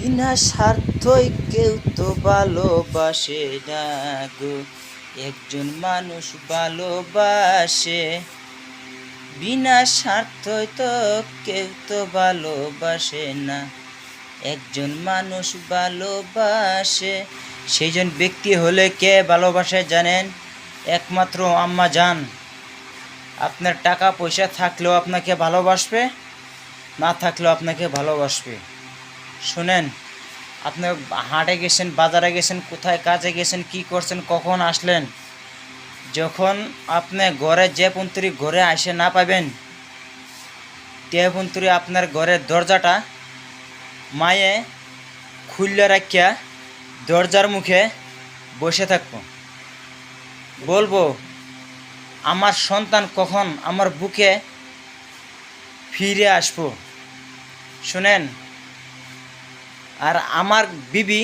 বিনা স্বার্থই কেউ তো ভালোবাসে না গো, একজন মানুষ ভালোবাসে। বিনা স্বার্থই তো কেউ তো ভালোবাসে না, একজন মানুষ ভালোবাসে। সেইজন ব্যক্তি হলে কে ভালোবাসে জানেন? একমাত্র আম্মা জান। আপনার টাকা পয়সা থাকলেও আপনাকে ভালোবাসবে, না থাকলেও আপনাকে ভালোবাসবে। শুনেন, আপনি হাটে গেছেন, বাজারে গেছেন, কোথায় কাজে গেছেন, কি করছেন, কখন আসলেন, যখন আপনি ঘরে যে পন্তরি ঘরে আসে না পাবেন, তে পন্তরি আপনার ঘরের দরজাটা মায়ে খুললে রাখিয়া দরজার মুখে বসে থাকবো, বলবো আমার সন্তান কখন আমার বুকে ফিরে আসবো। শুনেন, আর আমার বিবি,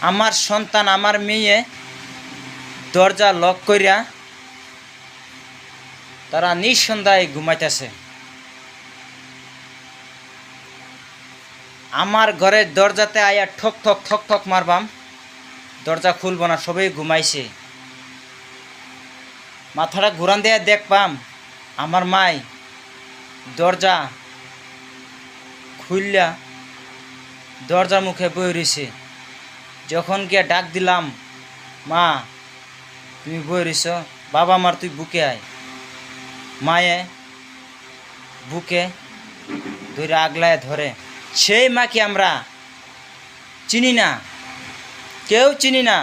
আমার সন্তান, আমার মেয়ে দরজা লক করিয়া তারা নিঃসন্দেহে ঘুমাইতেছে। আমার ঘরের দরজাতে আয়া ঠক ঠক ঠক ঠক মারবাম, দরজা খুলব না, সবাই ঘুমাইছে। মাথাটা ঘুরান দিয়ে দেখবাম আমার মাই দরজা খুললা দরজার মুখে বই রইছে। যখন গিয়ে ডাক দিলাম, মা তুমি বই রইছ, বাবা আমার তুই বুকে আয়, মায়ে বুকে ধরে আগলায় ধরে। সেই মাকে আমরা চিনি না, কেউ চিনি না,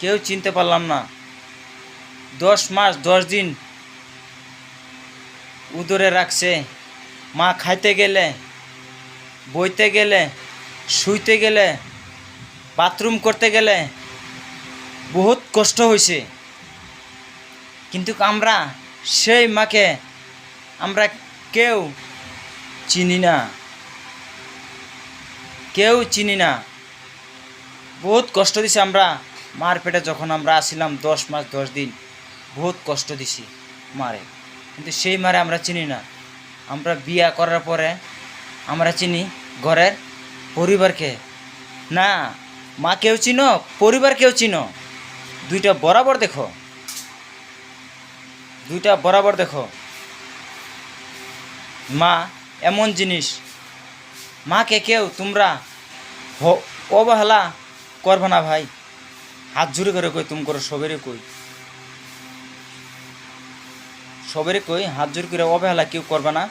কেউ চিনতে পারলাম না। 10 মাস 10 দিন উদরে রাখছে। মা খাইতে গেলে, বইতে গেলে, শুইতে গেলে, বাথরুম করতে গেলে বহুত কষ্ট হয়েছে। কিন্তু আমরা সেই মাকে আমরা কেউ চিনি না, কেউ চিনি না। বহুত কষ্ট দিছি আমরা মার পেটে, যখন আমরা আসিলাম 10 মাস 10 দিন, বহুত কষ্ট দিছি মারে। কিন্তু সেই মারে আমরা চিনি না। আমরা বিয়া করার পরে আমরা চিনি ঘরের পরিবারকে। না, মা কেউ চিনো, পরিবার কেউ চিনো, দুইটা বরাবর দেখো, দুইটা বরাবর দেখো। মা এমন জিনিস, মাকে কেউ তোমরা অবহেলা করবে না ভাই। হাত জুড়ে করে কই, তুমি করো, সবেরে কই, সবেরে কই, হাত জোর করে অবহেলা কেউ করবে না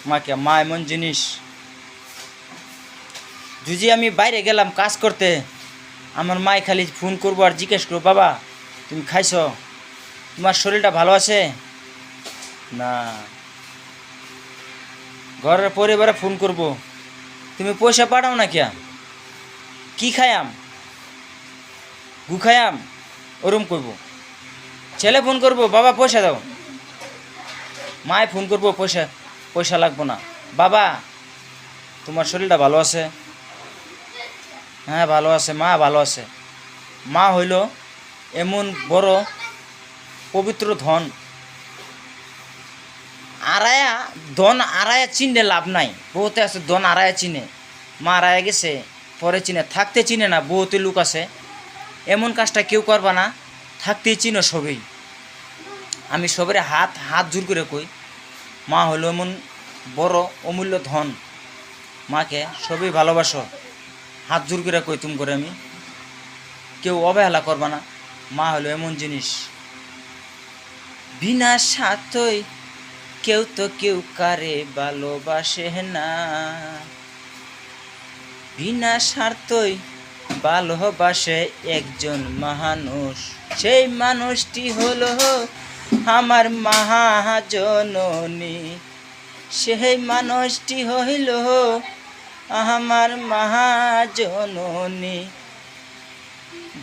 মাকে। মা এমন জিনিস। যদি আমি বাইরে গেলাম কাজ করতে, আমার মায় খালি ফোন করবো আর জিজ্ঞেস করবো, বাবা তুমি খাইছ, তোমার শরীরটা ভালো আছে না? ঘরের পরিবারে ফোন করব, তুমি পয়সা পাঠাও না কিয়া, কি খায়াম, গু খায়াম, ওরম করবো। ছেলে ফোন করবো, বাবা পয়সা দাও। মায় ফোন করবো, পয়সা পয়সা লাগবো না, বাবা তোমার শরীরটা ভালো আছে? হ্যাঁ ভালো আছে, মা ভালো আছে। মা হইল এমন বড় পবিত্র ধন, আড়ায়া ধন আড়ায়া চিনে লাভ নাই। বহুতে আছে ধন আড়ায়া চিনে, মা আড়ায়া গেছে পরে চিনে, থাকতে চিনে না। বহুতে লোক আছে এমন কাজটা কেউ করবা না, থাকতেই চিনো সবই। আমি সবের হাত হাত জোর করে কই, মা হলো এমন বড় অমূল্য ধন, মাকে সবই ভালোবাসো। হাত জোর করে কই তুমি করে, আমি কেউ অবহেলা করবা না। মা হলো এমন জিনিস, বিনা স্বার্থই কেউ তো কেউ কারে ভালোবাসে না, বিনা স্বার্থই ভালোবাসে একজন মানুষ। সেই মানুষটি হলো আমার মহাজননী, সেই মানুষটি হইল আমার মহাজননী।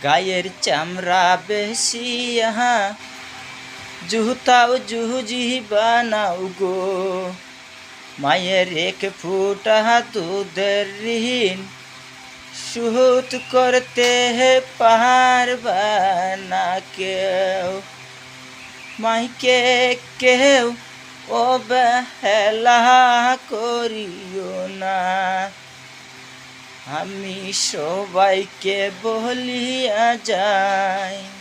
গায়ের চামড়া বেশিয়া জুতাও জুজি বানাও গো, মায়ের এক ফুটা দুধের ঋণ সুদ করতে পারবা না কেউ। মাইকে কেউ অবহেলা করিও না, আমি সবাইকে বলিয়া যাই